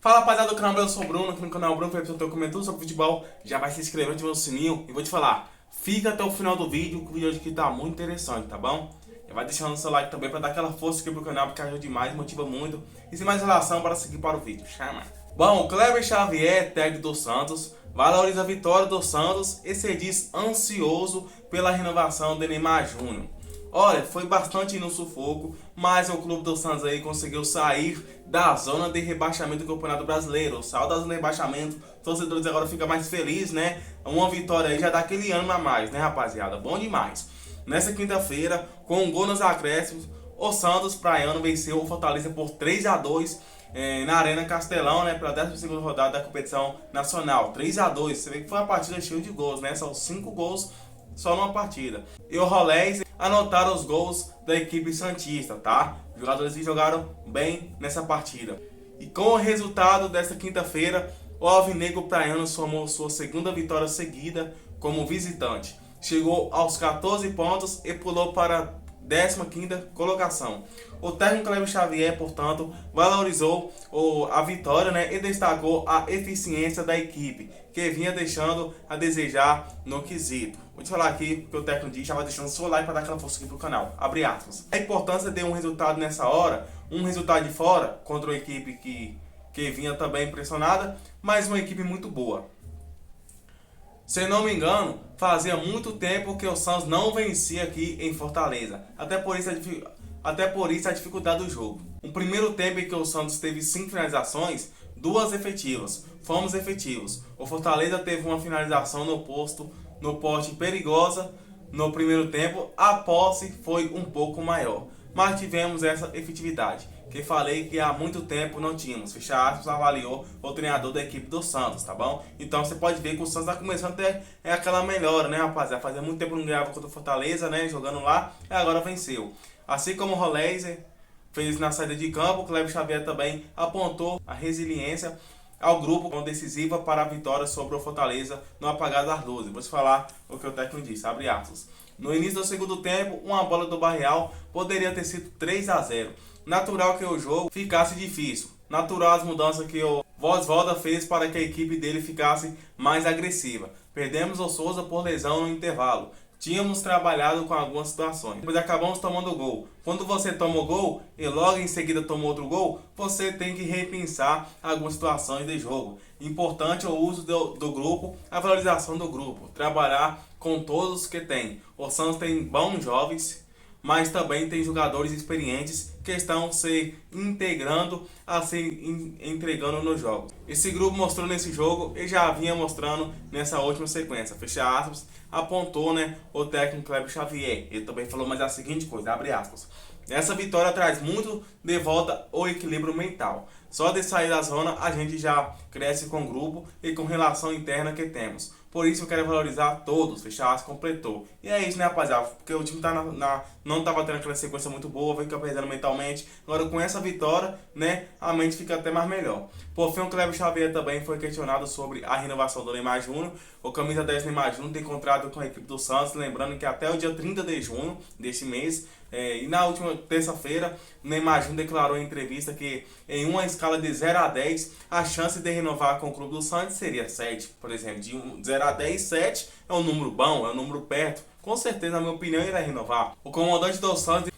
Fala rapaziada do canal, eu sou o Bruno, aqui no canal Bruno, eu estou comentando sobre futebol, já vai se inscrever, ativando o sininho e vou te falar, fica até o final do vídeo, que o vídeo aqui tá muito interessante, tá bom? Já vai deixando o seu like também para dar aquela força aqui pro canal, porque ajuda demais, motiva muito. E sem mais relação, para seguir para o vídeo, chama! Bom, o Kleber Xavier, técnico do Santos, valoriza a vitória do Santos e se diz ansioso pela renovação de Neymar Júnior. Olha, foi bastante no sufoco, mas o clube do Santos aí conseguiu sair da zona de rebaixamento do Campeonato Brasileiro. Saiu da zona de rebaixamento, os torcedores agora ficam mais felizes, né? Uma vitória aí já dá aquele ânimo a mais, né, rapaziada? Bom demais. Nessa quinta-feira, com um gol nos acréscimos, o Santos Praiano venceu o Fortaleza por 3-2 na Arena Castelão, né, pela 12ª rodada da competição nacional. 3-2, você vê que foi uma partida cheia de gols, né? São 5 gols só numa partida. E o Rolés anotaram os gols da equipe santista, tá? Os jogadores que jogaram bem nessa partida. E com o resultado desta quinta-feira, o Alvinegro Praiano somou sua segunda vitória seguida como visitante. Chegou aos 14 pontos e pulou para a 15ª colocação. O técnico Kleber Xavier, portanto, valorizou a vitória, né, e destacou a eficiência da equipe, que vinha deixando a desejar no quesito. Vou te falar aqui o que o técnico diz, já vai deixando o seu like para dar aquela força aqui pro canal. Abre aspas. A importância de um resultado nessa hora, um resultado de fora, contra uma equipe que vinha também impressionada, mas uma equipe muito boa. Se não me engano, fazia muito tempo que o Santos não vencia aqui em Fortaleza. Até por isso a dificuldade do jogo. Um primeiro tempo em que o Santos teve 5 finalizações, 2 efetivas. Fomos efetivos. O Fortaleza teve uma finalização no poste perigosa no primeiro tempo. A posse foi um pouco maior, mas tivemos essa efetividade, que falei que há muito tempo não tínhamos. Fecha aspas, avaliou o treinador da equipe do Santos, tá bom? Então você pode ver que o Santos está começando a ter aquela melhora, né, rapaziada? Fazia muito tempo que não ganhava contra o Fortaleza, né, jogando lá, e agora venceu. Assim como o Rolés fez na saída de campo, o Kleber Xavier também apontou a resiliência ao grupo como decisiva para a vitória sobre o Fortaleza no apagar das luzes. Vou te falar o que o técnico disse, abre aspas. No início do segundo tempo, uma bola do Barreal poderia ter sido 3-0. Natural que o jogo ficasse difícil. Natural as mudanças que o Vozvoda fez para que a equipe dele ficasse mais agressiva. Perdemos o Souza por lesão no intervalo. Tínhamos trabalhado com algumas situações, mas acabamos tomando o gol. Quando você toma o gol e logo em seguida toma outro gol, você tem que repensar algumas situações de jogo. Importante o uso do grupo, a valorização do grupo, trabalhar com todos que tem. O Santos tem bons jovens, mas também tem jogadores experientes que estão se integrando, se entregando no jogo. Esse grupo mostrou nesse jogo e já vinha mostrando nessa última sequência. Fecha aspas, apontou, né, o técnico Kleber Xavier. Ele também falou mais a seguinte coisa, abre aspas. Essa vitória traz muito de volta o equilíbrio mental. Só de sair da zona a gente já cresce com o grupo e com relação interna que temos. Por isso eu quero valorizar todos, fechar as completou. E é isso, né, rapaziada? Porque o time tá não tava tendo aquela sequência muito boa, fica perdendo mentalmente. Agora com essa vitória, né, a mente fica até mais melhor. Por fim, o Kleber Xavier também foi questionado sobre a renovação do Neymar Júnior. O camisa 10 Neymar Júnior tem contrato com a equipe do Santos, lembrando que até o dia 30 de junho deste mês. E na última terça-feira, o Neymar Júnior declarou em entrevista que em uma escala de 0 a 10, a chance de renovar com o clube do Santos seria 7. Por exemplo, de 0 a 10, 7 é um número bom, é um número perto. Com certeza, na minha opinião, ele vai renovar. O comandante do Santos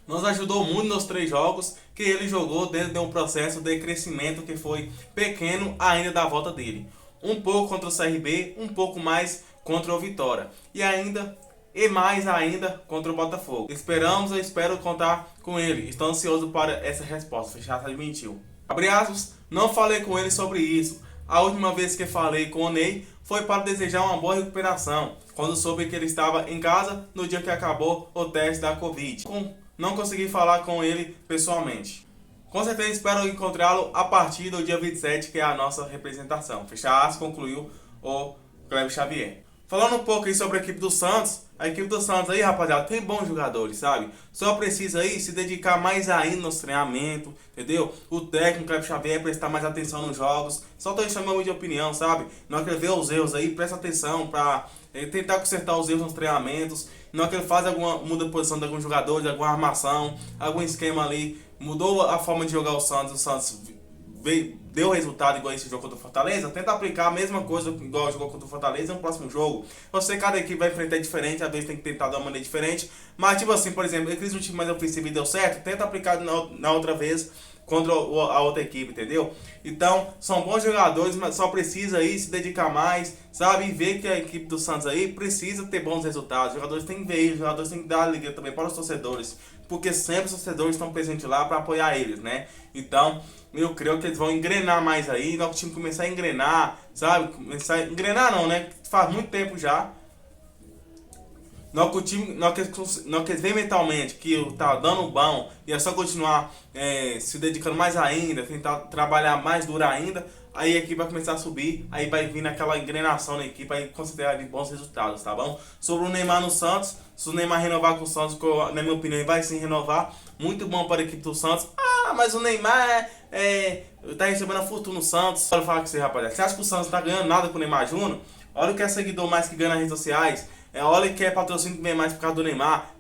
nos ajudou muito nos 3 jogos que ele jogou dentro de um processo de crescimento que foi pequeno ainda da volta dele. Um pouco contra o CRB, um pouco mais contra o Vitória. E mais ainda contra o Botafogo. Eu espero contar com ele. Estou ansioso para essa resposta. Fechado, admitiu. Abre aspas, não falei com ele sobre isso. A última vez que falei com o Ney foi para desejar uma boa recuperação, quando soube que ele estava em casa no dia que acabou o teste da Covid. Não consegui falar com ele pessoalmente. Com certeza espero encontrá-lo a partir do dia 27, que é a nossa representação. Fecha aspas, concluiu o Kleber Xavier. Falando um pouco aí sobre a equipe do Santos, aí, rapaziada, tem bons jogadores, sabe? Só precisa aí se dedicar mais ainda nos treinamentos, entendeu? O técnico Kleber Xavier prestar mais atenção nos jogos. Só tô deixando meu de opinião, sabe? Não quer ver os erros aí, presta atenção pra tentar consertar os erros nos treinamentos. Não que ele faz muda a posição de alguns jogadores, alguma armação, algum esquema ali. Mudou a forma de jogar o Santos deu resultado igual esse jogo contra o Fortaleza, tenta aplicar a mesma coisa igual jogou contra o Fortaleza no próximo jogo. Eu sei que cada equipe vai enfrentar diferente, às vezes tem que tentar de uma maneira diferente, mas tipo assim, por exemplo, eles um time mais ofensivo e deu certo, tenta aplicar na outra vez contra a outra equipe, entendeu? Então, são bons jogadores, mas só precisa aí se dedicar mais, sabe? E ver que a equipe do Santos aí precisa ter bons resultados. Os jogadores têm que ver isso, os jogadores têm que dar alegria também para os torcedores, porque sempre os torcedores estão presentes lá para apoiar eles, né? Então, eu creio que eles vão engrenar mais aí, o time começar a engrenar, sabe? Começar a engrenar não, né? Faz muito tempo já. Que o time, que eles veem mentalmente que tá dando bom e é só continuar se dedicando mais ainda, tentar trabalhar mais duro ainda, aí a equipe vai começar a subir, aí vai vir naquela engrenação na equipe, aí considerar bons resultados, tá bom? Sobre o Neymar no Santos, se o Neymar renovar com o Santos, que na minha opinião vai sim renovar, muito bom para a equipe do Santos. Ah, mas o Neymar tá recebendo a fortuna no Santos. Olha, falar com você, rapaziada, você acha que o Santos tá ganhando nada com o Neymar Júnior? Olha o que é seguidor mais que ganha nas redes sociais. Olha que é patrocínio que vem mais por causa do Neymar.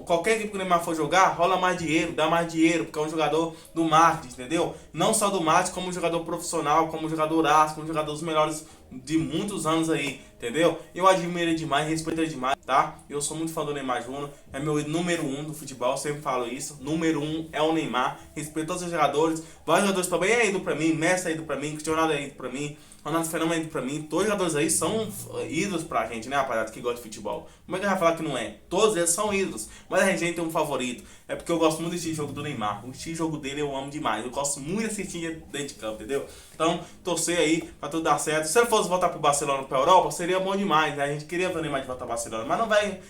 Qualquer equipe que o Neymar for jogar, rola mais dinheiro, dá mais dinheiro, porque é um jogador do marketing, entendeu? Não só do marketing, como um jogador profissional, como um jogador aço, como um jogador dos melhores de muitos anos aí, entendeu? Eu admiro ele demais, respeito ele demais, tá? Eu sou muito fã do Neymar Júnior, é meu número 1 do futebol, sempre falo isso. Número 1 é o Neymar, respeito todos os jogadores. Vários jogadores também é ido pra mim, Messi é ido pra mim, Cristiano Ronaldo é ido pra mim, Ronaldo Fenômeno é ido pra mim. Todos os jogadores aí são ídolos pra gente, né, rapaziada, que gosta de futebol. Como é que vai falar que não é? Todos eles são ídolos, mas a gente tem um favorito. É porque eu gosto muito desse jogo do Neymar. O estilo de jogo dele eu amo demais. Eu gosto muito de assistir dentro de campo, entendeu? Então, torcer aí pra tudo dar certo. Se ele fosse voltar pro Barcelona, pra Europa, seria bom demais, né? A gente queria ver o Neymar de volta ao Barcelona, mas não vai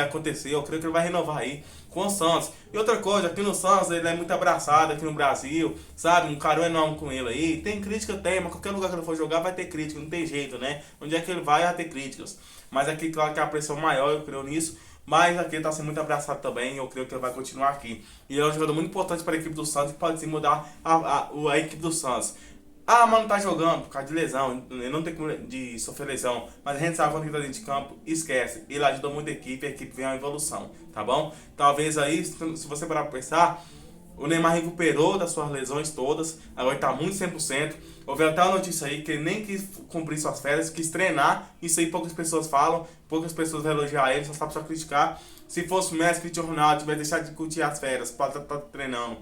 acontecer. Eu creio que ele vai renovar aí com o Santos. E outra coisa, aqui no Santos ele é muito abraçado aqui no Brasil, sabe? Um carinho enorme com ele aí. Tem crítica, tem, mas qualquer lugar que ele for jogar vai ter crítica, não tem jeito, né? Onde é que ele vai ter críticas. Mas aqui, claro que a pressão maior, eu creio nisso. Mas aqui ele está sendo muito abraçado também, eu creio que ele vai continuar aqui. E ele é um jogador muito importante para a equipe do Santos, que pode sim mudar a equipe do Santos. Ah, mas não tá jogando por causa de lesão, ele não tem como de sofrer lesão, mas a gente sabe quando ele tá dentro de campo, esquece. Ele ajuda muito a equipe vem a evolução, tá bom? Talvez aí, se você parar pra pensar, o Neymar recuperou das suas lesões todas, agora está muito 100%. Houve até uma notícia aí que ele nem quis cumprir suas férias, quis treinar. Isso aí poucas pessoas falam, poucas pessoas vão elogiar ele, só sabe só criticar. Se fosse o Messi, Cristiano Ronaldo, tivesse deixado de curtir as férias para estar treinando,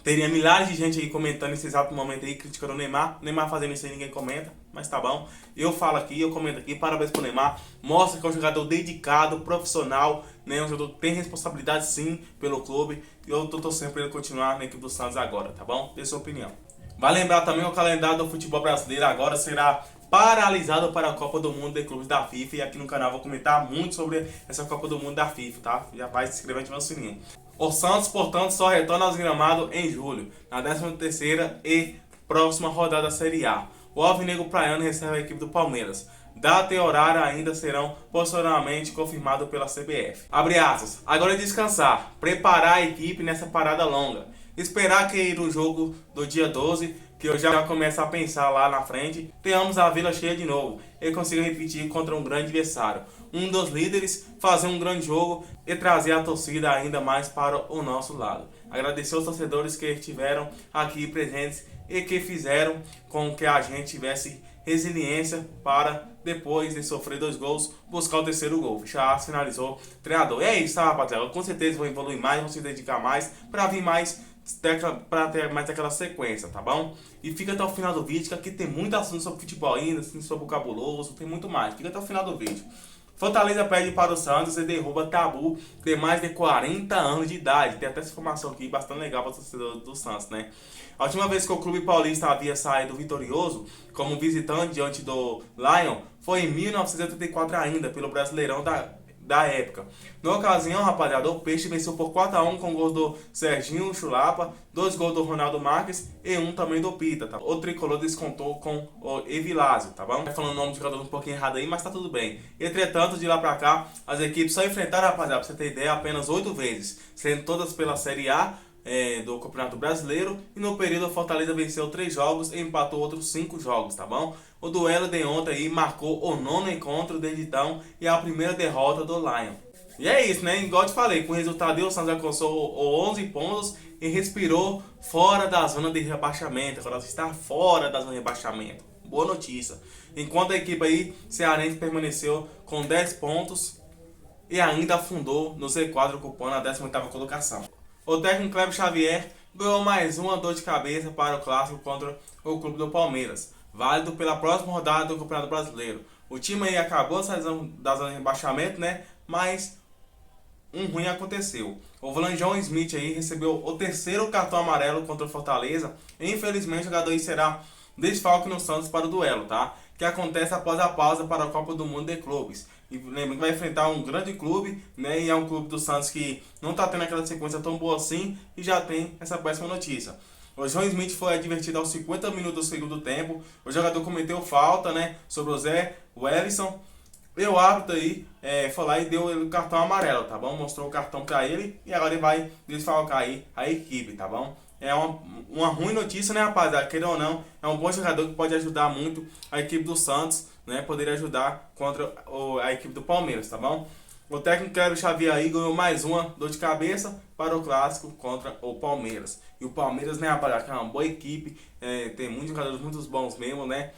teria milhares de gente aí comentando nesse exato momento aí, criticando o Neymar. O Neymar fazendo isso aí, ninguém comenta, mas tá bom. Eu falo aqui, eu comento aqui, parabéns pro Neymar. Mostra que é um jogador dedicado, profissional, né? Um jogador que tem responsabilidade sim pelo clube. E eu tô torcendo pra ele continuar na equipe do Santos agora, tá bom? Dê sua opinião. Vai lembrar também o calendário do futebol brasileiro agora será paralisado para a Copa do Mundo de Clubes da FIFA. E aqui no canal vou comentar muito sobre essa Copa do Mundo da FIFA, tá? Já vai se inscrever e ativar o sininho. O Santos, portanto, só retorna aos gramados em julho, na 13ª e próxima rodada da Série A. O Alvinegro Praiano recebe a equipe do Palmeiras. Data e horário ainda serão posteriormente confirmados pela CBF. Abre aspas. Agora é descansar, preparar a equipe nessa parada longa. Esperar que no jogo do dia 12, que eu já começo a pensar lá na frente, tenhamos a vila cheia de novo e consiga repetir contra um grande adversário. Um dos líderes, fazer um grande jogo e trazer a torcida ainda mais para o nosso lado. Agradecer aos torcedores que estiveram aqui presentes e que fizeram com que a gente tivesse resiliência para, depois de sofrer 2 gols, buscar o 3º gol. Já finalizou o treinador. É isso, tá, rapaziada? Com certeza vou evoluir mais, vou se dedicar mais para vir mais, para ter mais aquela sequência, tá bom? E fica até o final do vídeo, que aqui tem muito assunto sobre futebol ainda, assim, sobre o cabuloso, tem muito mais. Fica até o final do vídeo. Fortaleza perde para o Santos e derruba Tabu, que tem mais de 40 anos de idade. Tem até essa informação aqui bastante legal para o torcedor do Santos, né? A última vez que o clube paulista havia saído vitorioso como visitante diante do Lion foi em 1984 ainda, pelo Brasileirão da época. Na ocasião, rapaziada, o Peixe venceu por 4-1 com gols do Serginho Chulapa, 2 gols do Ronaldo Marques e 1 também do Pita, tá? O tricolor descontou com o Evilásio, tá bom? Tá falando o nome do jogador um pouquinho errado aí, mas tá tudo bem. Entretanto, de lá pra cá, as equipes só enfrentaram, rapaziada, pra você ter ideia, apenas 8 vezes, sendo todas pela Série A do Campeonato Brasileiro, e no período a Fortaleza venceu 3 jogos e empatou outros 5 jogos, tá bom? O duelo de ontem aí marcou o 9º encontro desde então e a primeira derrota do Lion. E é isso, né? Igual eu te falei, com o resultado aí, o Santos alcançou 11 pontos e respirou fora da zona de rebaixamento. Agora está fora da zona de rebaixamento. Boa notícia. Enquanto a equipe aí cearense permaneceu com 10 pontos e ainda afundou no Z4, ocupando a 18ª colocação. O técnico Cléber Xavier ganhou mais uma dor de cabeça para o clássico contra o clube do Palmeiras, válido pela próxima rodada do Campeonato Brasileiro. O time aí acabou saindo da zona de rebaixamento, né? Mas um ruim aconteceu. O volante John Smith aí recebeu o terceiro cartão amarelo contra o Fortaleza. E infelizmente o jogador aí será desfalque no Santos para o duelo, tá? Que acontece após a pausa para a Copa do Mundo de Clubes. E lembra que vai enfrentar um grande clube, né? E é um clube do Santos que não está tendo aquela sequência tão boa assim e já tem essa péssima notícia. O John Smith foi advertido aos 50 minutos do segundo tempo. O jogador cometeu falta, né? Sobre o Zé Wellison. E o árbitro aí foi lá e deu ele o cartão amarelo, tá bom? Mostrou o cartão pra ele e agora ele vai desfalcar aí a equipe, tá bom? É uma ruim notícia, né, rapaziada? Queira ou não, é um bom jogador que pode ajudar muito a equipe do Santos, né? Poderia ajudar contra a equipe do Palmeiras, tá bom? O técnico Cléber Xavier aí ganhou mais uma dor de cabeça para o clássico contra o Palmeiras. E o Palmeiras, né, rapaziada, que é uma boa equipe, tem muitos jogadores muito bons mesmo, né?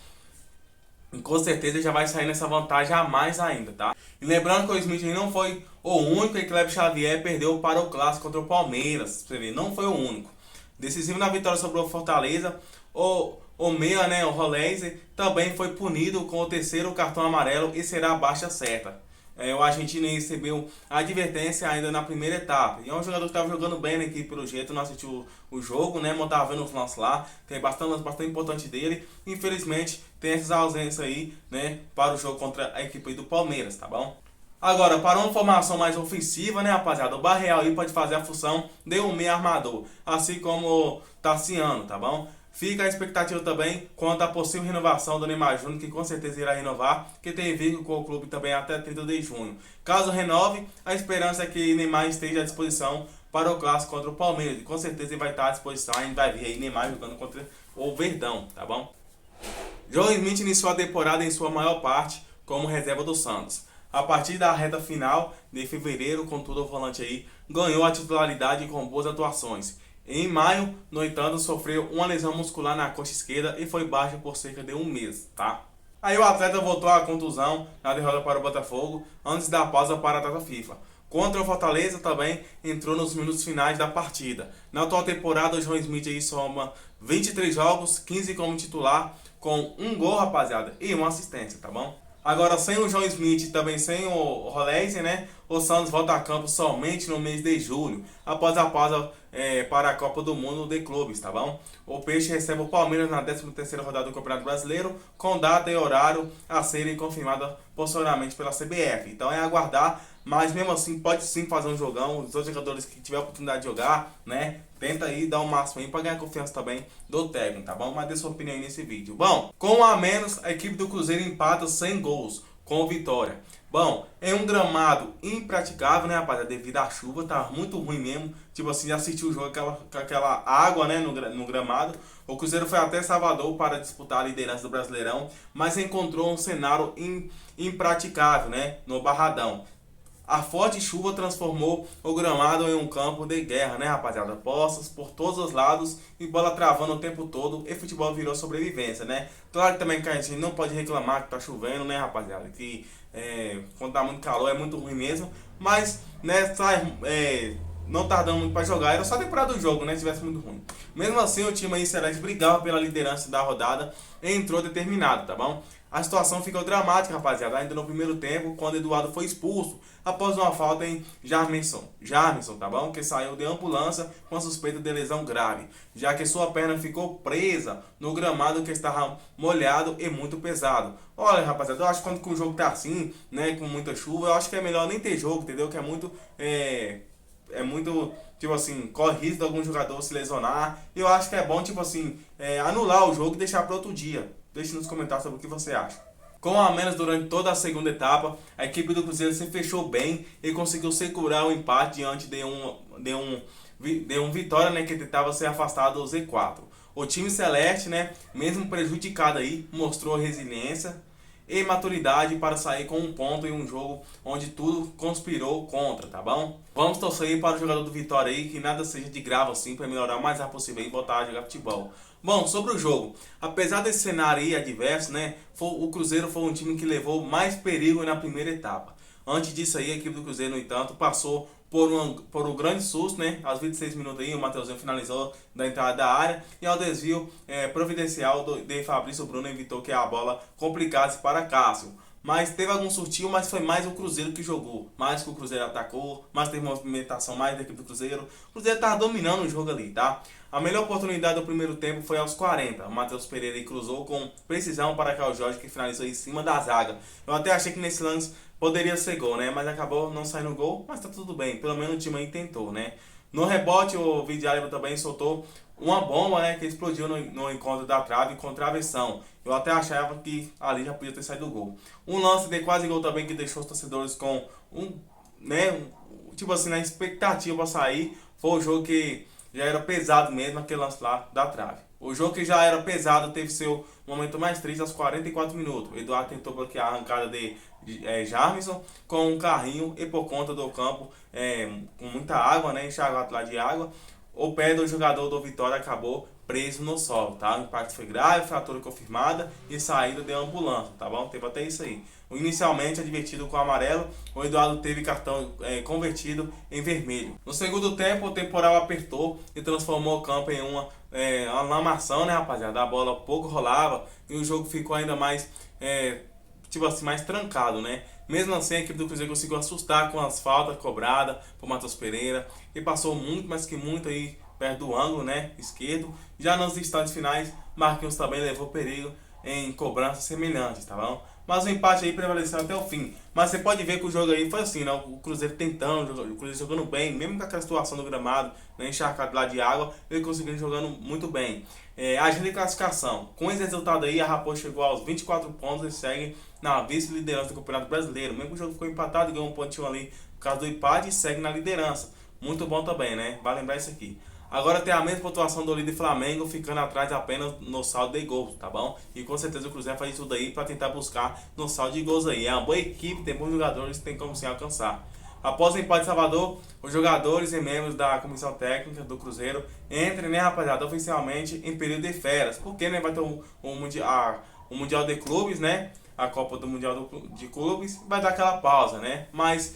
E com certeza já vai sair nessa vantagem a mais ainda, tá? E lembrando que o Smith não foi o único que Cléber Xavier perdeu para o clássico contra o Palmeiras. Você vê, não foi o único. Decisivo na vitória sobre o Fortaleza, o meia, né, o Roleze, também foi punido com o terceiro cartão amarelo e será a baixa certa. O argentino recebeu a advertência ainda na primeira etapa. E é um jogador que estava jogando bem na equipe pelo jeito, não assistiu o jogo, né? Mas estava vendo os lances lá. Tem bastante lance bastante importante dele. Infelizmente, tem essas ausências aí, né? Para o jogo contra a equipe do Palmeiras, tá bom? Agora, para uma formação mais ofensiva, né, rapaziada? O Barreal aí pode fazer a função de um meio armador, assim como o Tassiano, tá bom? Fica a expectativa também quanto à possível renovação do Neymar Júnior, que com certeza irá renovar, que tem vínculo com o clube também até 30 de junho. Caso renove, a esperança é que Neymar esteja à disposição para o clássico contra o Palmeiras. E com certeza ele vai estar à disposição, a gente vai ver aí Neymar jogando contra o Verdão, tá bom? John Smith iniciou a temporada em sua maior parte como reserva do Santos. A partir da reta final de fevereiro, contudo, o volante aí ganhou a titularidade com boas atuações. Em maio, no entanto, sofreu uma lesão muscular na coxa esquerda e foi baixo por cerca de um mês, tá? Aí o atleta voltou à contusão na derrota para o Botafogo antes da pausa para a data FIFA. Contra o Fortaleza também entrou nos minutos finais da partida. Na atual temporada, o João Smith aí soma 23 jogos, 15 como titular, com um gol, rapaziada, e uma assistência, tá bom? Agora, sem o John Smith e também sem o Roleze, né? O Santos volta a campo somente no mês de julho, após a pausa para a Copa do Mundo de Clubes, tá bom? O Peixe recebe o Palmeiras na 13ª rodada do Campeonato Brasileiro, com data e horário a serem confirmadas posteriormente pela CBF. Então é aguardar, mas mesmo assim pode sim fazer um jogão. Os outros jogadores que tiver a oportunidade de jogar, né? Tenta aí dar o máximo aí para ganhar confiança também do técnico, tá bom? Mas dê sua opinião aí nesse vídeo. Bom, com um a menos, a equipe do Cruzeiro empata sem gols com vitória. Bom, é um gramado impraticável, né, rapaziada? Devido à chuva, tá muito ruim mesmo. Tipo assim, assistiu o jogo com aquela água, né, no gramado. O Cruzeiro foi até Salvador para disputar a liderança do Brasileirão, mas encontrou um cenário impraticável, né, no Barradão. A forte chuva transformou o gramado em um campo de guerra, né, rapaziada? Poças por todos os lados e bola travando o tempo todo e futebol virou sobrevivência, né? Claro também que a gente não pode reclamar que tá chovendo, né, rapaziada? Que quando tá muito calor é muito ruim mesmo, mas, né, não tá dando muito pra jogar. Era só a temporada do jogo, né? Se tivesse muito ruim. Mesmo assim, o time aí Celeste brigava pela liderança da rodada e entrou determinado, tá bom? A situação ficou dramática, rapaziada, ainda no primeiro tempo, quando Eduardo foi expulso após uma falta em Jarmerson, tá bom? Que saiu de ambulância com suspeita de lesão grave, já que sua perna ficou presa no gramado que estava molhado e muito pesado. Olha, rapaziada, eu acho que quando o jogo tá assim, né, com muita chuva, eu acho que é melhor nem ter jogo, entendeu? Que é muito, tipo assim, corre risco de algum jogador se lesionar. Eu acho que é bom, tipo assim, anular o jogo e deixar para outro dia. Deixe nos comentários sobre o que você acha. Com a menos durante toda a segunda etapa, a equipe do Cruzeiro se fechou bem e conseguiu segurar o empate diante de um Vitória, né, que tentava ser afastado do Z4. O time celeste, né, mesmo prejudicado aí, mostrou resiliência e maturidade para sair com um ponto em um jogo onde tudo conspirou contra, tá bom? Vamos torcer aí para o jogador do Vitória aí, que nada seja de grave assim, para melhorar o mais rápido possível e voltar a jogar futebol. Bom, sobre o jogo, apesar desse cenário aí adverso, né, o Cruzeiro foi um time que levou mais perigo na primeira etapa. Antes disso aí, a equipe do Cruzeiro, no entanto, passou por um grande susto, né? Aos 26 minutos aí, o Mateuzinho finalizou da entrada da área e ao desvio providencial de Fabrício Bruno evitou que a bola complicasse para Cássio. Mas teve algum surtinho, mas foi mais o Cruzeiro que jogou. Mais que o Cruzeiro atacou, mais teve movimentação mais da equipe do Cruzeiro. O Cruzeiro estava dominando o jogo ali, tá? A melhor oportunidade do primeiro tempo foi aos 40. O Matheus Pereira cruzou com precisão para Caio Jorge, que finalizou em cima da zaga. Eu até achei que nesse lance poderia ser gol, né? Mas acabou não saindo gol, mas tá tudo bem. Pelo menos o time aí tentou, né? No rebote, o Vidiário também soltou uma bomba, né? Que explodiu no encontro da trave com travessão. Eu até achava que ali já podia ter saído o gol. Um lance de quase gol também que deixou os torcedores com tipo assim, na expectativa para sair. Foi o jogo que já era pesado mesmo, aquele lance lá da trave. O jogo que já era pesado teve seu momento mais triste aos 44 minutos. O Eduardo tentou bloquear a arrancada de Jarmison com um carrinho e por conta do campo com muita água, né, enxaguado lá de água, o pé do jogador do Vitória acabou preso no solo, tá? O impacto foi grave, fratura confirmada e saída de ambulância, tá bom? Teve até isso aí. Inicialmente advertido com amarelo, o Eduardo teve cartão convertido em vermelho. No segundo tempo, o temporal apertou e transformou o campo em uma lamação, né, rapaziada? A bola pouco rolava e o jogo ficou ainda mais, tipo assim, mais trancado, né? Mesmo assim, a equipe do Cruzeiro conseguiu assustar com as faltas cobradas por Matheus Pereira, que passou muito, mas que muito aí perto do ângulo, né, esquerdo. Já nos instantes finais, Marquinhos também levou perigo em cobranças semelhantes, tá bom? Mas o empate aí prevaleceu até o fim. Mas você pode ver que o jogo aí foi assim, né? O Cruzeiro tentando, o Cruzeiro jogando bem, mesmo com aquela situação do gramado, né, encharcado lá de água, ele conseguiu jogando muito bem. Agenda de classificação. Com esse resultado aí, a Raposa chegou aos 24 pontos e segue na vice-liderança do Campeonato Brasileiro. Mesmo que o jogo ficou empatado, ganhou um pontinho ali por causa do empate e segue na liderança. Muito bom também, né? Vale lembrar isso aqui. Agora tem a mesma pontuação do líder Flamengo, ficando atrás apenas no saldo de gols, tá bom? E com certeza o Cruzeiro faz isso daí para tentar buscar no saldo de gols aí. É uma boa equipe, tem bons jogadores, tem como se alcançar. Após o empate de Salvador, os jogadores e membros da comissão técnica do Cruzeiro entram, né, rapaziada, oficialmente em período de férias. Porque, né, vai ter o Mundial de Clubes, né? A Copa do Mundial de Clubes, vai dar aquela pausa, né? Mas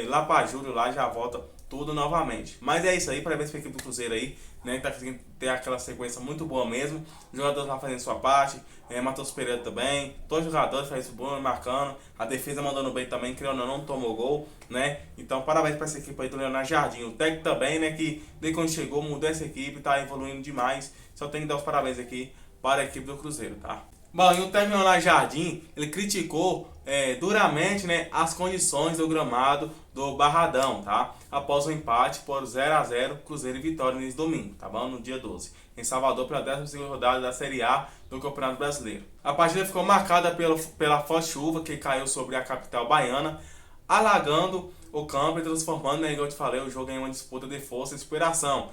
lá para julho lá já volta tudo novamente. Mas é isso aí, parabéns para a equipe do Cruzeiro aí, né? Que tá conseguindo ter aquela sequência muito boa mesmo. Os jogadores lá fazendo sua parte, Matheus Pereira também, todos os jogadores fazendo isso bom, marcando, a defesa mandando bem também, criando não tomou gol, né? Então parabéns para essa equipe aí do Leonardo Jardim. O técnico também, né? Que desde quando chegou mudou essa equipe, tá evoluindo demais. Só tenho que dar os parabéns aqui para a equipe do Cruzeiro, tá? Bom, e o técnico lá Jardim, ele criticou duramente, né, as condições do gramado do Barradão, tá? Após o empate por 0-0, Cruzeiro e Vitória nesse domingo, tá bom? No dia 12, em Salvador, pela 12ª rodada da Série A do Campeonato Brasileiro. A partida ficou marcada pela forte chuva que caiu sobre a capital baiana, alagando o campo e transformando, né, igual eu te falei, o jogo em uma disputa de força e superação,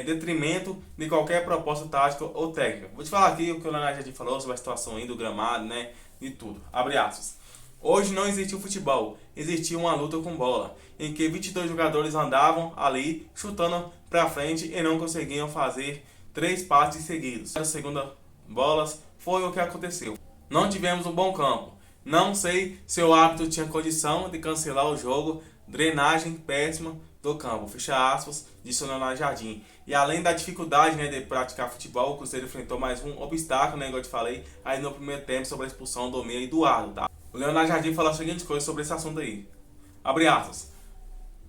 detrimento de qualquer proposta tática ou técnica. Vou te falar aqui o que o Leonardo já falou sobre a situação aí do gramado, né, e tudo. Abre aspas. Hoje não existiu futebol, existia uma luta com bola, em que 22 jogadores andavam ali, chutando pra frente e não conseguiam fazer 3 passes seguidos. A segunda bolas foi o que aconteceu. Não tivemos um bom campo. Não sei se o árbitro tinha condição de cancelar o jogo, drenagem péssima do campo, fecha aspas, disse o Leonardo Jardim. E além da dificuldade, né, de praticar futebol, o Cruzeiro enfrentou mais um obstáculo, né, igual eu te falei, aí no primeiro tempo sobre a expulsão do meia Eduardo, tá? O Leonardo Jardim falou a seguinte coisa sobre esse assunto aí. Abre aspas.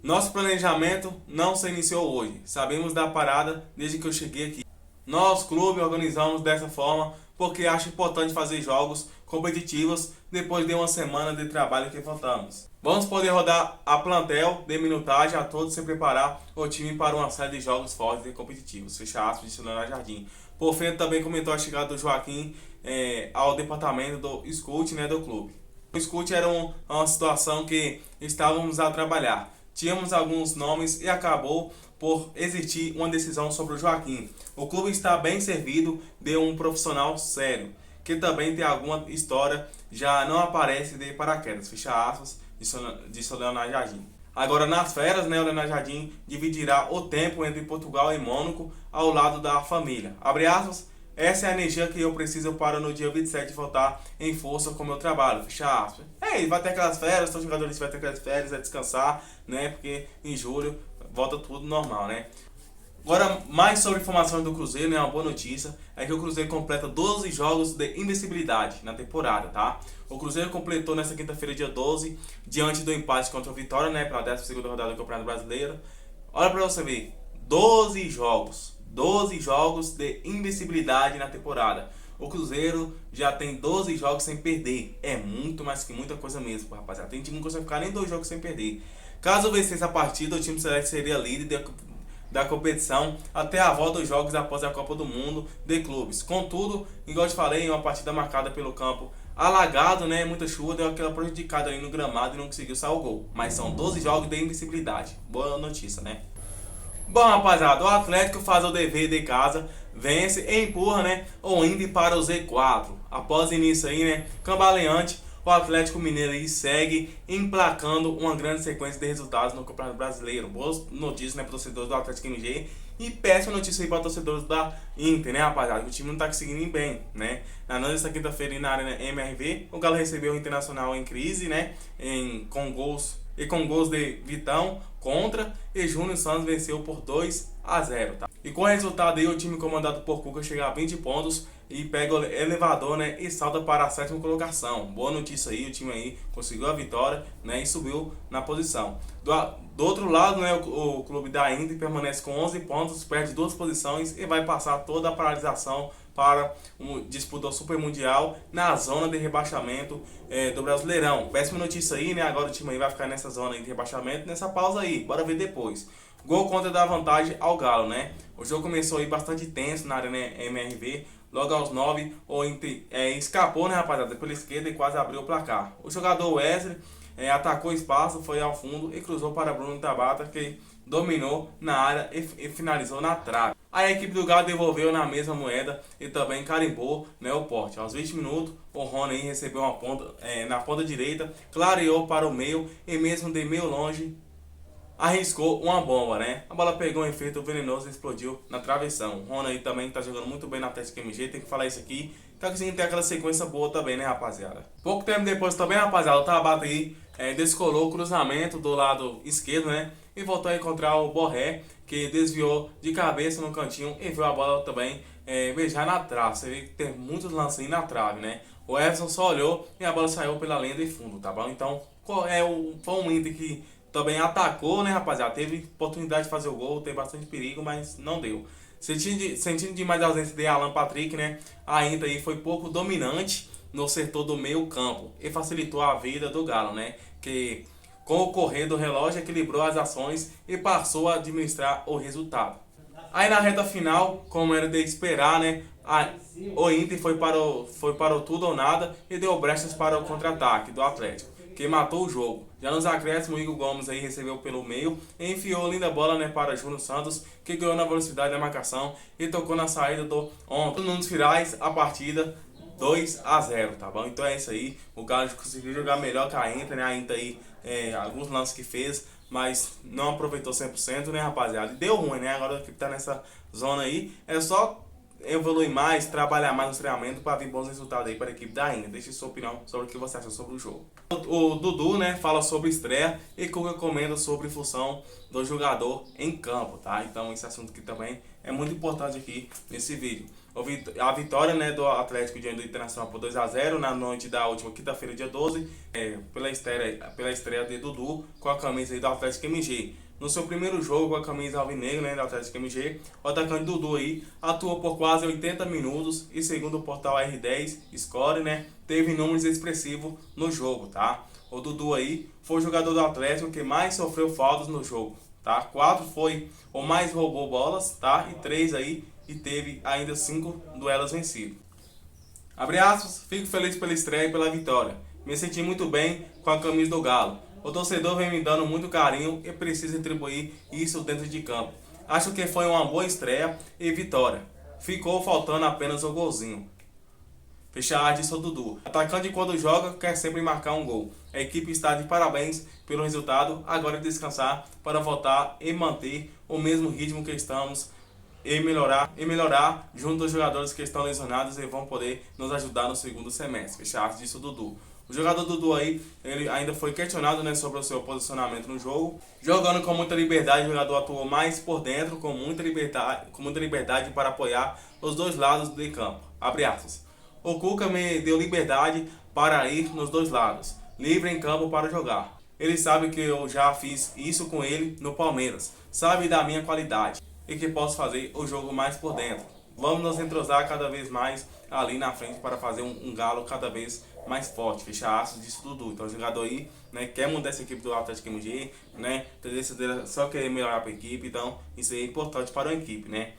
Nosso planejamento não se iniciou hoje. Sabemos da parada desde que eu cheguei aqui. Nós, clube, organizamos dessa forma porque acho importante fazer jogos competitivos depois de uma semana de trabalho que faltamos. Vamos poder rodar a plantel de minutagem a todos se preparar o time para uma série de jogos fortes e competitivos. Fecha aspas, disse o Leonardo Jardim. Por fim, também comentou a chegada do Joaquim ao departamento do Scout, né, do clube. O Scout era uma situação que estávamos a trabalhar. Tínhamos alguns nomes e acabou por existir uma decisão sobre o Joaquim. O clube está bem servido de um profissional sério, que também tem alguma história, já não aparece de paraquedas, fecha aspas, disse o Leonardo Jardim. Agora nas férias, né, o Leonardo Jardim dividirá o tempo entre Portugal e Mônaco ao lado da família. Abre aspas, essa é a energia que eu preciso para no dia 27 voltar em força com o meu trabalho, fecha aspas. Ele vai ter aquelas férias, os jogadores vai ter aquelas férias, vai descansar, né, porque em julho volta tudo normal, né. Agora, mais sobre informações do Cruzeiro, né? Uma boa notícia é que o Cruzeiro completa 12 jogos de invencibilidade na temporada, tá? O Cruzeiro completou nesta quinta-feira, dia 12, diante do empate contra o Vitória, né? Pela 12ª rodada do Campeonato Brasileiro. Olha pra você ver, 12 jogos de invencibilidade na temporada. O Cruzeiro já tem 12 jogos sem perder. É muito mais que muita coisa mesmo, rapaziada. Tem time que não consegue ficar nem 2 jogos sem perder. Caso vencesse a partida, o time Celeste seria líder da competição até a volta dos jogos após a Copa do Mundo de clubes. Contudo, igual eu te falei, uma partida marcada pelo campo alagado, né? Muita chuva, deu aquela prejudicada ali no gramado e não conseguiu sair o gol. Mas são 12 jogos de invencibilidade. Boa notícia, né? Bom, rapaziada, o Atlético faz o dever de casa, vence e empurra, né, o Inter para o Z4. Após o início aí, né, cambaleante, o Atlético Mineiro aí segue emplacando uma grande sequência de resultados no Campeonato Brasileiro. Boas notícias, né, para torcedores do Atlético MG e péssima notícia aí para torcedores da Inter, né, rapaziada? O time não tá conseguindo ir bem, né? Na noite desta quinta-feira na Arena MRV, o Galo recebeu o Internacional em crise, né, com gols de Vitão contra e Júnior Santos venceu por 2-0, tá? E com o resultado aí, o time comandado por Cuca chega a 20 pontos e pega o elevador, né, e salta para a 7ª colocação. Boa notícia aí, o time aí conseguiu a vitória, né, e subiu na posição. Do outro lado, né, o clube da Inter permanece com 11 pontos, perde 2 posições e vai passar toda a paralisação para disputa Super Mundial na zona de rebaixamento do Brasileirão. Péssima notícia aí, né? Agora o time aí vai ficar nessa zona aí de rebaixamento, nessa pausa aí. Bora ver depois. Gol contra dá vantagem ao Galo, né? O jogo começou aí bastante tenso na Arena MRV. Logo aos 9, o Inter escapou, né, rapaziada, pela esquerda e quase abriu o placar. O jogador Wesley atacou o espaço, foi ao fundo e cruzou para Bruno Tabata, que dominou na área e finalizou na trave. A equipe do Galo devolveu na mesma moeda e também carimbou, né, o pote. Aos 20 minutos, o Rony recebeu uma ponta, na ponta direita, clareou para o meio e mesmo de meio longe arriscou uma bomba, né? A bola pegou um efeito venenoso e explodiu na travessão. O Rony também tá jogando muito bem na Atlético MG, tem que falar isso aqui. Tá conseguindo ter aquela sequência boa também, né, rapaziada? Pouco tempo depois também, rapaziada, o Tabata aí descolou o cruzamento do lado esquerdo, né? E voltou a encontrar o Borré, que desviou de cabeça no cantinho e viu a bola também beijar na trave. Você vê que tem muitos lances aí na trave, né? O Everson só olhou e a bola saiu pela linha de fundo, tá bom? Então, foi um Inter que também atacou, né, rapaziada? Teve oportunidade de fazer o gol, teve bastante perigo, mas não deu. Sentindo demais a ausência de Alan Patrick, né? A Inter aí foi pouco dominante no setor do meio campo e facilitou a vida do Galo, né? Que com o correr do relógio equilibrou as ações e passou a administrar o resultado. Aí na reta final, como era de esperar, né? O Inter foi para o tudo ou nada e deu brechas para o contra-ataque do Atlético, que matou o jogo. Já nos acréscimos, o Igor Gomes aí recebeu pelo meio e enfiou linda bola, né, para Júnior Santos, que ganhou na velocidade da marcação e tocou na saída do ontem. Nos finais, a partida 2-0, tá bom? Então é isso aí. O Galo conseguiu jogar melhor que a Inter, né? A Inter aí, alguns lances que fez, mas não aproveitou 100%, né, rapaziada? E deu ruim, né? Agora que tá nessa zona aí, é só evoluir mais, trabalhar mais no treinamento para vir bons resultados aí para a equipe da Inter. Deixe sua opinião sobre o que você acha sobre o jogo. O Dudu, né, fala sobre estreia e Cuca comenta sobre função do jogador em campo, tá? Então esse assunto aqui também é muito importante aqui nesse vídeo. A vitória, né, do Atlético diante do Internacional por 2-0 na noite da última quinta-feira, dia 12, pela estreia de Dudu com a camisa aí do Atlético MG. No seu primeiro jogo com a camisa alvinegra, né, do Atlético MG, o atacante Dudu aí atuou por quase 80 minutos e segundo o portal R10 Score, né, teve números expressivos no jogo, tá? O Dudu aí foi o jogador do Atlético que mais sofreu faltas no jogo, tá? 4 foi o mais roubou bolas, tá? E 3 aí e teve ainda 5 duelos vencidos. Abre aspas, fico feliz pela estreia e pela vitória. Me senti muito bem com a camisa do Galo. O torcedor vem me dando muito carinho e preciso retribuir isso dentro de campo. Acho que foi uma boa estreia e vitória. Ficou faltando apenas o golzinho. Fechar disso, Dudu. Atacante quando joga quer sempre marcar um gol. A equipe está de parabéns pelo resultado. Agora é descansar para voltar e manter o mesmo ritmo que estamos e melhorar junto aos jogadores que estão lesionados e vão poder nos ajudar no segundo semestre. Fechar disso, Dudu. O jogador Dudu aí, ele ainda foi questionado, né, sobre o seu posicionamento no jogo. Jogando com muita liberdade, o jogador atuou mais por dentro, com muita liberdade para apoiar os dois lados do campo. Abre aspas. O Cuca me deu liberdade para ir nos dois lados, livre em campo para jogar. Ele sabe que eu já fiz isso com ele no Palmeiras, sabe da minha qualidade e que posso fazer o jogo mais por dentro. Vamos nos entrosar cada vez mais ali na frente para fazer um galo cada vez mais forte. Fecha aspas disso tudo. Então o jogador aí, né, quer mudar essa equipe do Atlético MG, né, tendência dele só querer melhorar para a equipe, então isso aí é importante para a equipe, né.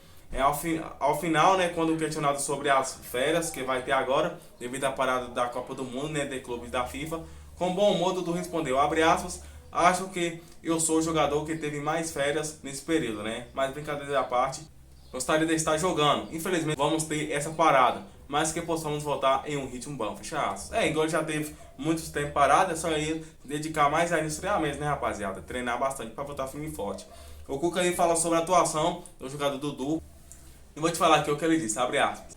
Ao final, né, quando questionado sobre as férias que vai ter agora, devido à parada da Copa do Mundo, né, de clubes da FIFA, com bom humor Dudu respondeu, abre aspas, acho que eu sou o jogador que teve mais férias nesse período, né, mas brincadeira à parte, gostaria de estar jogando, infelizmente vamos ter essa parada, mas que possamos voltar em um ritmo bom, fecha aspas. Igual já teve muito tempo parado, é só aí dedicar mais a isso mesmo, né, rapaziada, treinar bastante para voltar firme e forte. O Cuca aí fala sobre a atuação do jogador Dudu. E vou te falar aqui o que ele disse, abre aspas.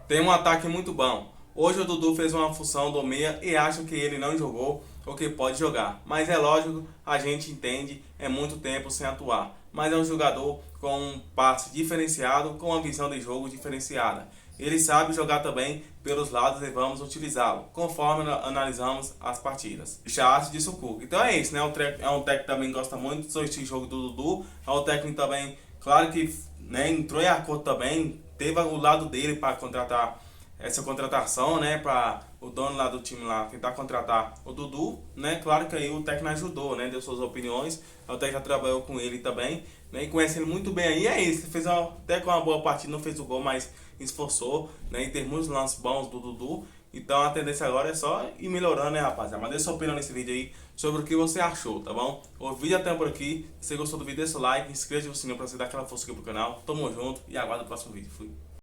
Tem um ataque muito bom. Hoje o Dudu fez uma função do meia e acho que ele não jogou o que pode jogar. Mas é lógico, a gente entende, é muito tempo sem atuar. Mas é um jogador com um passe diferenciado, com uma visão de jogo diferenciada. Ele sabe jogar também pelos lados e vamos utilizá-lo, conforme analisamos as partidas. Já acho disso o Cuca. Então é isso, né? É um técnico que também gosta muito do estilo de jogo do Dudu. É um técnico também, claro que, né, entrou em acordo também, teve o lado dele para contratar essa contratação, né, para o dono lá do time lá tentar contratar o Dudu, né, claro que aí o técnico ajudou, né, deu suas opiniões, o técnico já trabalhou com ele também, né, e conhece ele muito bem aí, é isso, ele fez até com uma boa partida, não fez o gol, mas esforçou, né, e teve muitos lances bons do Dudu, então a tendência agora é só ir melhorando, né, rapaziada, mas deixa sua opinião nesse vídeo aí, sobre o que você achou, tá bom? O vídeo até por aqui, se você gostou do vídeo, deixa o like, inscreva-se no sininho pra você dar aquela força aqui pro canal, tamo junto e aguarda o próximo vídeo, fui!